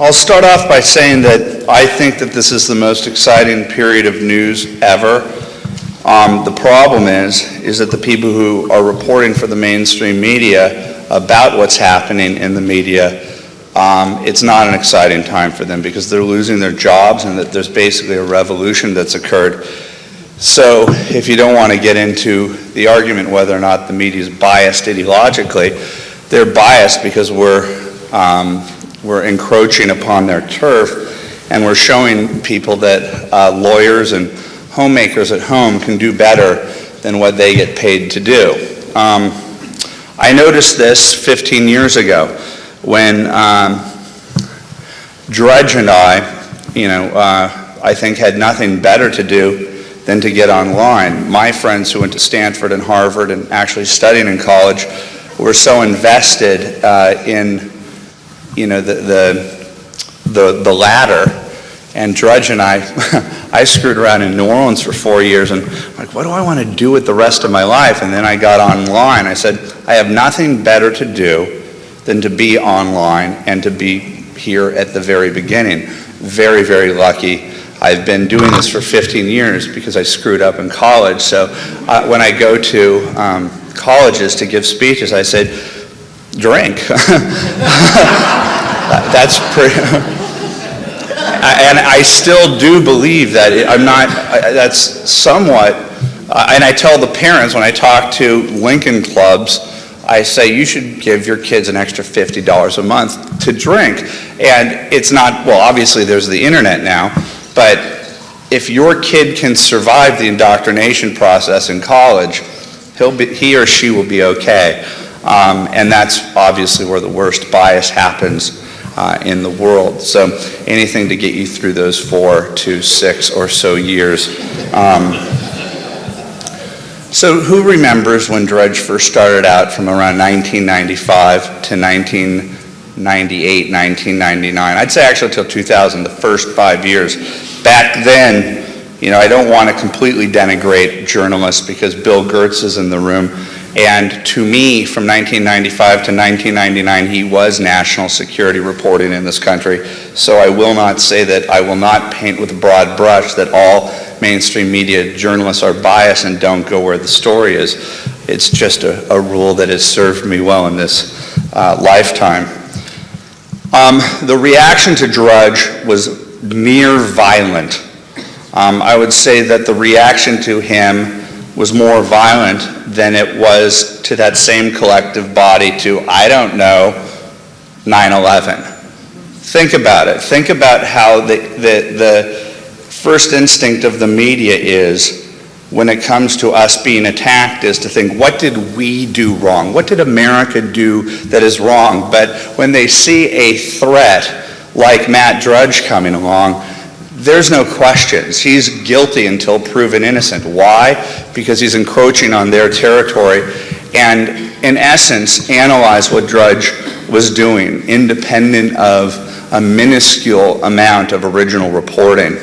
I'll start off by saying that I think that this is the most exciting period of news ever. The problem is that the people who are reporting for the mainstream media about what's happening in the media, it's not an exciting time for them because they're losing their jobs and that there's basically a revolution that's occurred. So if you don't want to get into the argument whether or not the media is biased ideologically, they're biased because we're encroaching upon their turf and we're showing people that lawyers and homemakers at home can do better than what they get paid to do. I noticed this 15 years ago when Drudge and I think had nothing better to do than to get online. My friends who went to Stanford and Harvard and actually studying in college were so invested in the latter. And Drudge and I screwed around in New Orleans for 4 years and I'm like, what do I want to do with the rest of my life? And then I got online. I said, I have nothing better to do than to be online and to be here at the very beginning. Very, very lucky. I've been doing this for 15 years because I screwed up in college. So when I go to colleges to give speeches, I said, drink. That's pretty... And I still do believe that that's somewhat, and I tell the parents when I talk to Lincoln clubs, I say you should give your kids an extra $50 a month to drink. And it's not, well, obviously there's the internet now, but if your kid can survive the indoctrination process in college, he or she will be okay. And that's obviously where the worst bias happens in the world. So anything to get you through those 4 to 6 or so years. So who remembers when Drudge first started out from around 1995 to 1998, 1999? I'd say actually until 2000, the first 5 years. Back then, I don't want to completely denigrate journalists because Bill Gertz is in the room. And to me, from 1995 to 1999, he was national security reporting in this country. So I will not say that, I will not paint with a broad brush that all mainstream media journalists are biased and don't go where the story is. It's just a rule that has served me well in this lifetime. The reaction to Drudge was near violent. I would say that the reaction to him was more violent than it was to that same collective body to, I don't know, 9/11. Think about it. Think about how the first instinct of the media is when it comes to us being attacked is to think, what did we do wrong? What did America do that is wrong? But when they see a threat like Matt Drudge coming along, there's no questions. He's guilty until proven innocent. Why? Because he's encroaching on their territory and, in essence, analyze what Drudge was doing, independent of a minuscule amount of original reporting.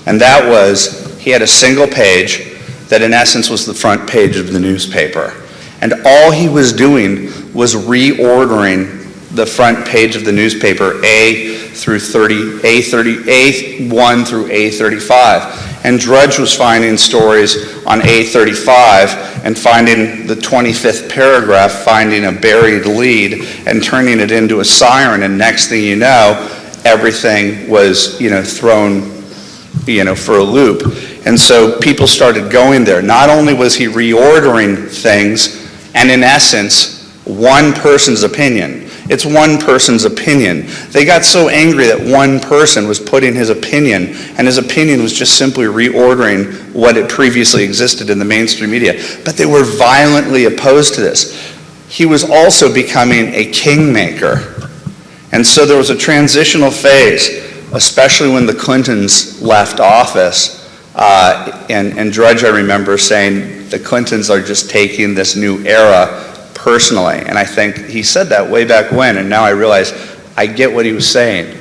And that was, he had a single page that, in essence, was the front page of the newspaper. And all he was doing was reordering the front page of the newspaper, A1 through A35. And Drudge was finding stories on A35 and finding the 25th paragraph, finding a buried lead and turning it into a siren. And next thing you know, everything was, thrown, for a loop. And so people started going there. Not only was he reordering things, and in essence, one person's opinion. It's one person's opinion. They got so angry that one person was putting his opinion, and his opinion was just simply reordering what had previously existed in the mainstream media. But they were violently opposed to this. He was also becoming a kingmaker. And so there was a transitional phase, especially when the Clintons left office. And Drudge, I remember saying, the Clintons are just taking this new era personally. And I think he said that way back when, and now I realize I get what he was saying.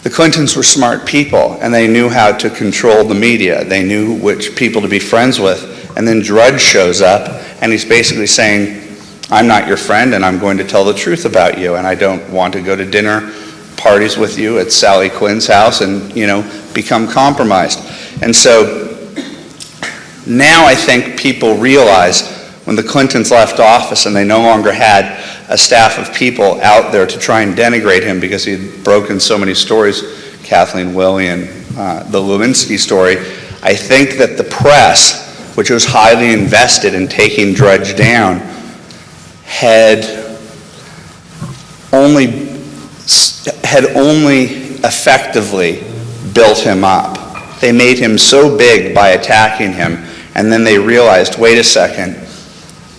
The Clintons were smart people, and they knew how to control the media. They knew which people to be friends with. And then Drudge shows up, and he's basically saying, I'm not your friend, and I'm going to tell the truth about you, and I don't want to go to dinner parties with you at Sally Quinn's house and, become compromised. And so now I think people realize when the Clintons left office and they no longer had a staff of people out there to try and denigrate him because he had broken so many stories, Kathleen Willey and the Lewinsky story, I think that the press, which was highly invested in taking Drudge down, had only effectively built him up. They made him so big by attacking him, and then they realized, wait a second,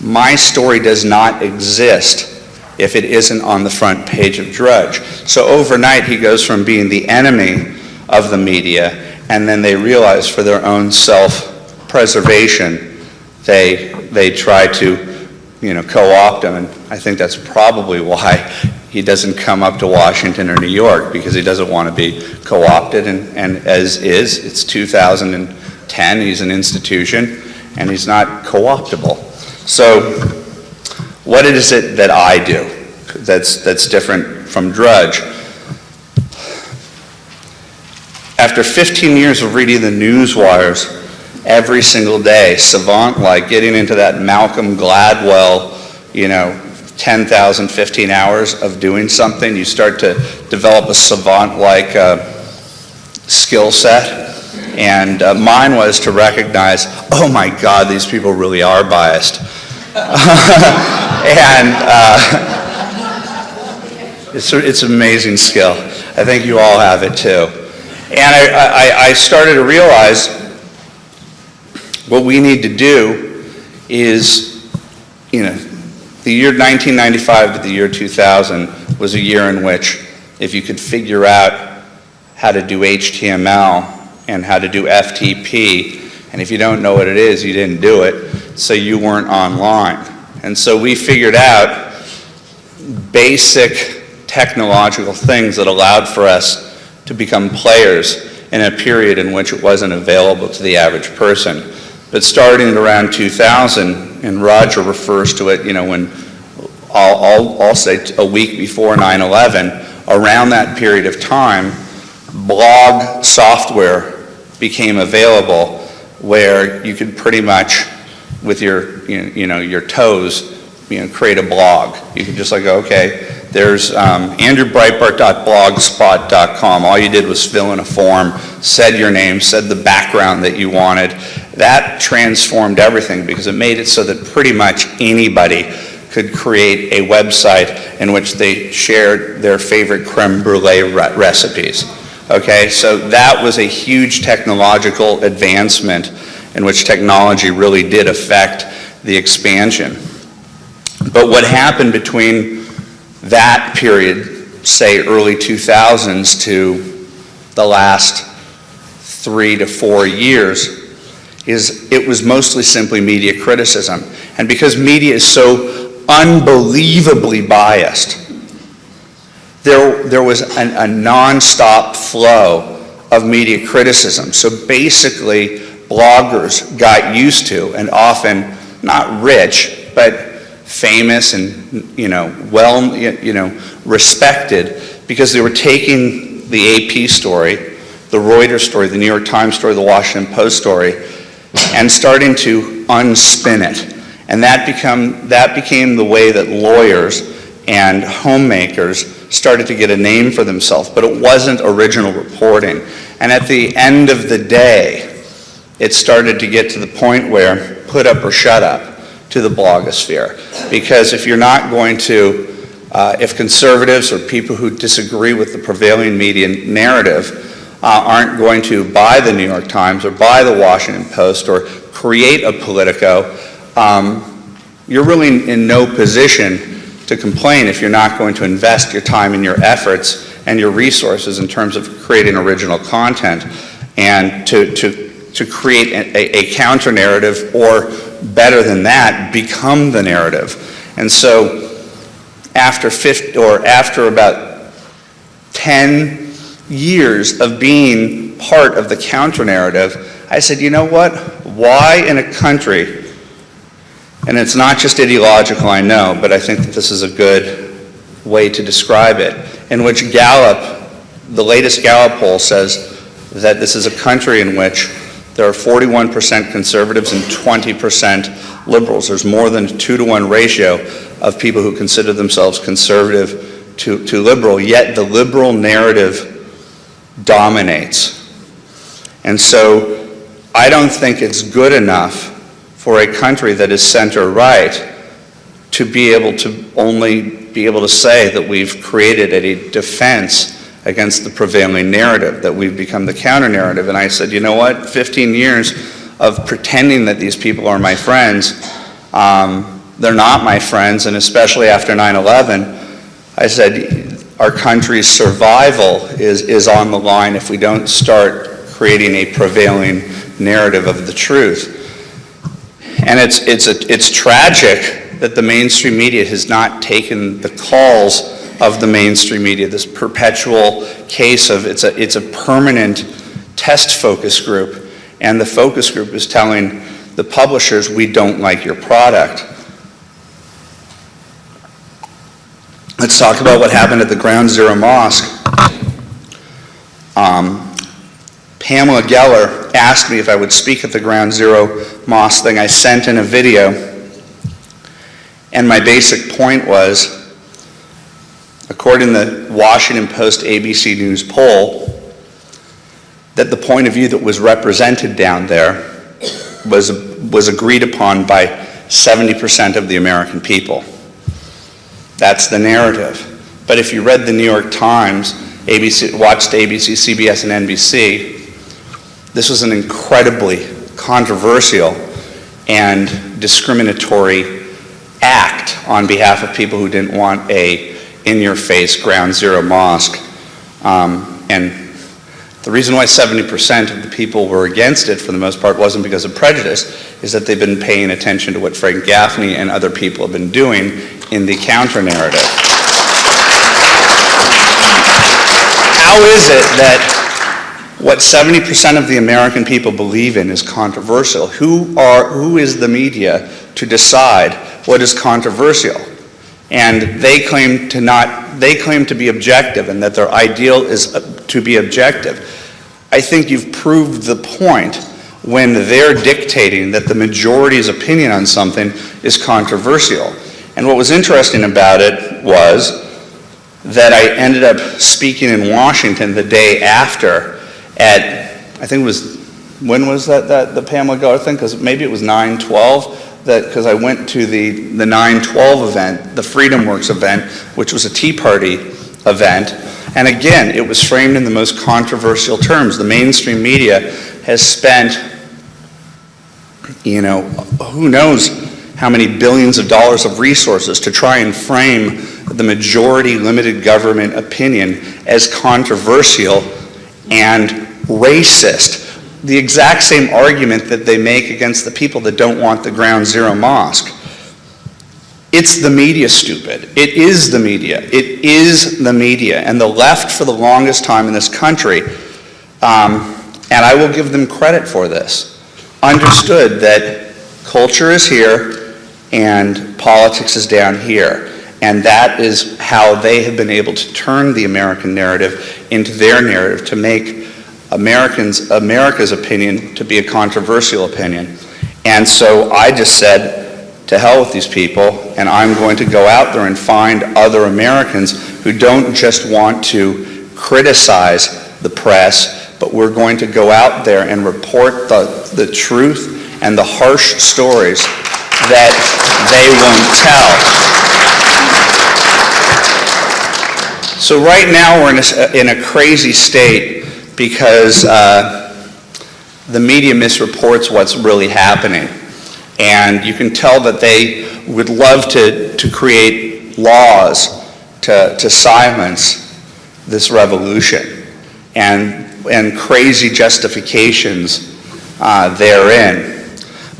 my story does not exist if it isn't on the front page of Drudge. So overnight he goes from being the enemy of the media, and then they realize for their own self-preservation, they try to co-opt him, and I think that's probably why he doesn't come up to Washington or New York, because he doesn't want to be co-opted, and as is, it's 2010, he's an institution, and he's not co-optable. So what is it that I do that's different from Drudge? After 15 years of reading the news wires every single day, savant-like, getting into that Malcolm Gladwell, 10,000, 15 hours of doing something, you start to develop a savant-like skill set. And mine was to recognize, oh my God, these people really are biased. And it's an amazing skill. I think you all have it too. And I started to realize what we need to do is, the year 1995 to the year 2000 was a year in which if you could figure out how to do HTML and how to do FTP, and if you don't know what it is, you didn't do it, so you weren't online. And so we figured out basic technological things that allowed for us to become players in a period in which it wasn't available to the average person. But starting at around 2000, and Roger refers to it, when I'll say a week before 9/11, around that period of time, blog software became available where you could pretty much, with your toes, create a blog. You could just okay, there's andrewbreitbart.blogspot.com. All you did was fill in a form, said your name, said the background that you wanted. That transformed everything because it made it so that pretty much anybody could create a website in which they shared their favorite creme brulee recipes. Okay, so that was a huge technological advancement in which technology really did affect the expansion. But what happened between that period, say early 2000s, to the last 3 to 4 years, is it was mostly simply media criticism. And because media is so unbelievably biased, there was a non-stop flow of media criticism. So basically, bloggers got used to, and often not rich, but famous and respected, because they were taking the AP story, the Reuters story, the New York Times story, the Washington Post story, and starting to unspin it. And that became the way that lawyers and homemakers started to get a name for themselves, but it wasn't original reporting. And at the end of the day, it started to get to the point where put up or shut up to the blogosphere. Because if you're not going to, if conservatives or people who disagree with the prevailing media narrative aren't going to buy the New York Times or buy the Washington Post or create a Politico, you're really in no position to complain if you're not going to invest your time and your efforts and your resources in terms of creating original content and to create a counter narrative, or better than that, become the narrative. And so after about 10 years of being part of the counter narrative, I said, you know what? Why in a country And it's not just ideological, I know, but I think that this is a good way to describe it, in which Gallup, the latest Gallup poll says that this is a country in which there are 41% conservatives and 20% liberals. There's more than a 2-to-1 ratio of people who consider themselves conservative to liberal, yet the liberal narrative dominates. And so I don't think it's good enough for a country that is center-right to be able to only be able to say that we've created a defense against the prevailing narrative, that we've become the counter-narrative. And I said, you know what, 15 years of pretending that these people are my friends, they're not my friends, and especially after 9/11, I said, our country's survival is on the line if we don't start creating a prevailing narrative of the truth. And it's tragic that the mainstream media has not taken the calls of the mainstream media, this perpetual case of it's a permanent test focus group, and the focus group is telling the publishers, we don't like your product. Let's talk about what happened at the Ground Zero Mosque. Pamela Geller asked me if I would speak at the Ground Zero Mosque thing. I sent in a video, and my basic point was, according to the Washington Post ABC News poll, that the point of view that was represented down there was agreed upon by 70% of the American people. That's the narrative. But if you read the New York Times, watched ABC, CBS, and NBC, this was an incredibly controversial and discriminatory act on behalf of people who didn't want a in-your-face Ground Zero Mosque. And the reason why 70% of the people were against it, for the most part, wasn't because of prejudice, is that they've been paying attention to what Frank Gaffney and other people have been doing in the counter-narrative. How is it that what 70% of the American people believe in is controversial? Who is the media to decide what is controversial? And they claim to be objective, and that their ideal is to be objective. I think you've proved the point when they're dictating that the majority's opinion on something is controversial. And what was interesting about it was that I ended up speaking in Washington the day after at, I think it was, when was that the Pamela Geller thing? Because maybe it was 9/12. Because I went to the 9/12 event, the Freedom Works event, which was a Tea Party event. And again, it was framed in the most controversial terms. The mainstream media has spent, who knows how many billions of dollars of resources to try and frame the majority limited government opinion as controversial and racist. The exact same argument that they make against the people that don't want the Ground Zero Mosque. It's the media, stupid. It is the media. It is the media. And the left, for the longest time in this country, and I will give them credit for this, understood that culture is here and politics is down here. And that is how they have been able to turn the American narrative into their narrative, to make America's opinion to be a controversial opinion. And so I just said, to hell with these people, and I'm going to go out there and find other Americans who don't just want to criticize the press, but we're going to go out there and report the truth and the harsh stories that they won't tell. So right now we're in a crazy state because the media misreports what's really happening. And you can tell that they would love to create laws to silence this revolution and crazy justifications therein.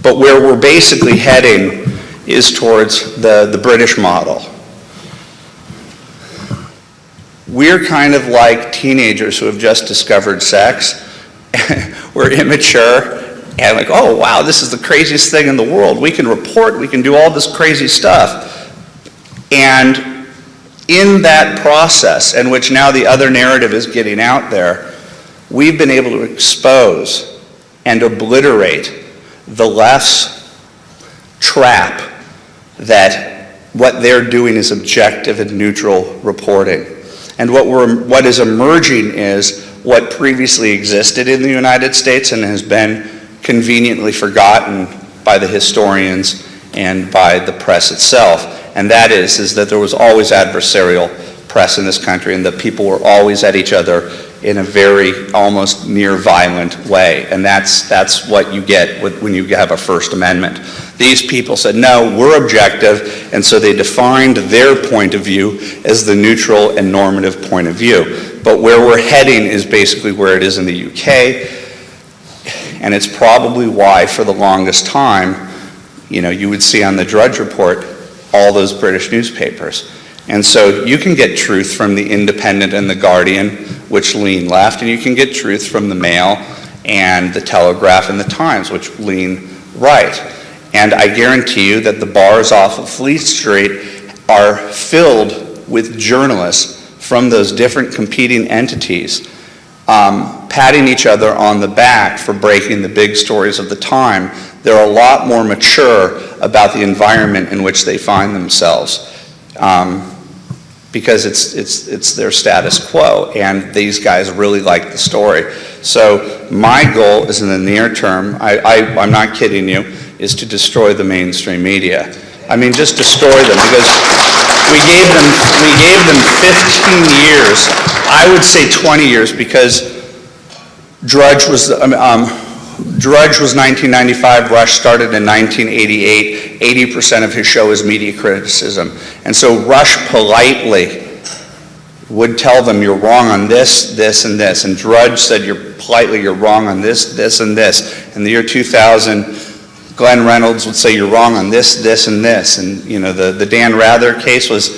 But where we're basically heading is towards the British model. We're kind of like teenagers who have just discovered sex. We're immature, And like, oh wow, this is the craziest thing in the world. We can report, we can do all this crazy stuff. And in that process, in which now the other narrative is getting out there, we've been able to expose and obliterate the left's trap that what they're doing is objective and neutral reporting. And what is emerging is what previously existed in the United States and has been conveniently forgotten by the historians and by the press itself. And that is that there was always adversarial press in this country, and that people were always at each other in a very almost near violent way. And that's what you get when you have a First Amendment. These people said, no, we're objective, and so they defined their point of view as the neutral and normative point of view. But where we're heading is basically where it is in the UK, and it's probably why for the longest time, you would see on the Drudge Report all those British newspapers. And so you can get truth from the Independent and the Guardian, which lean left, and you can get truth from the Mail and the Telegraph and the Times, which lean right. And I guarantee you that the bars off of Fleet Street are filled with journalists from those different competing entities, patting each other on the back for breaking the big stories of the time. They're a lot more mature about the environment in which they find themselves, because it's their status quo, and these guys really like the story. So my goal is, in the near term, I'm not kidding you, is to destroy the mainstream media. I mean, just destroy them, because we gave them 15 years. I would say 20 years, because Drudge was 1995, Rush started in 1988. 80% of his show is media criticism. And so Rush politely would tell them, you're wrong on this, this, and this. And Drudge said, you're wrong on this, this, and this. In the year 2000, Glenn Reynolds would say, you're wrong on this, this, and this. And the Dan Rather case was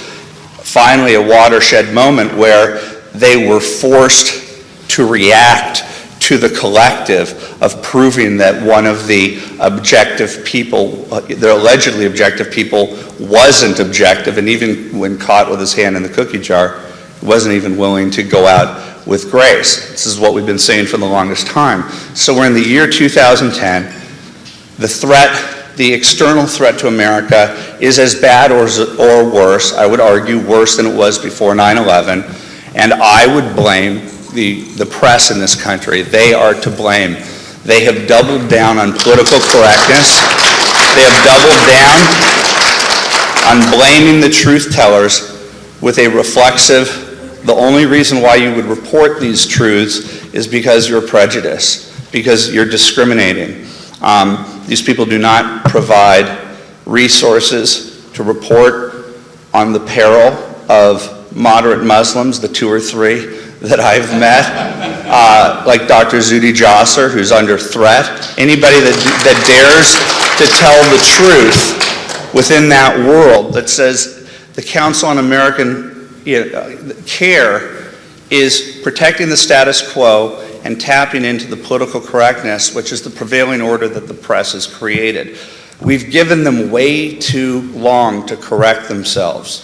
finally a watershed moment where they were forced to react to the collective of proving that one of the objective people, the allegedly objective people, wasn't objective, and even when caught with his hand in the cookie jar, wasn't even willing to go out with grace. This is what we've been saying for the longest time. So we're in the year 2010. The external threat to America is as bad or worse, I would argue worse than it was before 9/11, and I would blame the press in this country. They are to blame. They have doubled down on political correctness. They have doubled down on blaming the truth tellers with a reflexive, the only reason why you would report these truths is because you're prejudiced, because you're discriminating. These people do not provide resources to report on the peril of moderate Muslims, the 2 or 3 that I've met, like Dr. Zuhdi Jasser, who's under threat. Anybody that dares to tell the truth within that world, that says the Council on American Care is protecting the status quo and tapping into the political correctness, which is the prevailing order that the press has created. We've given them way too long to correct themselves.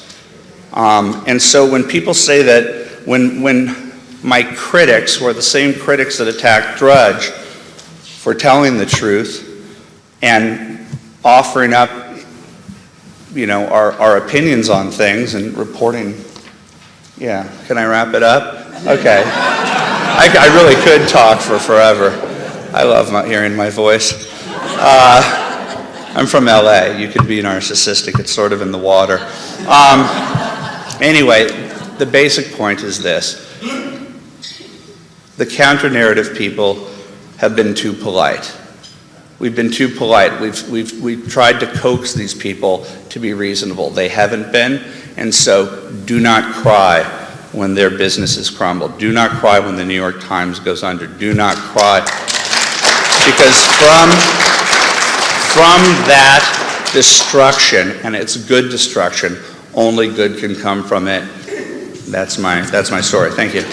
And so when people say that, when my critics, who are the same critics that attacked Drudge for telling the truth and offering up, our opinions on things and reporting, can I wrap it up? Okay. I really could talk for forever. I love hearing my voice. I'm from LA. You could be narcissistic. It's sort of in the water. Anyway, the basic point is this. The counter-narrative people have been too polite. We've been too polite. We've tried to coax these people to be reasonable. They haven't been, and so do not cry when their businesses crumble. Do not cry when the New York Times goes under. Do not cry. Because from that destruction, and it's good destruction, only good can come from it. That's my story. Thank you.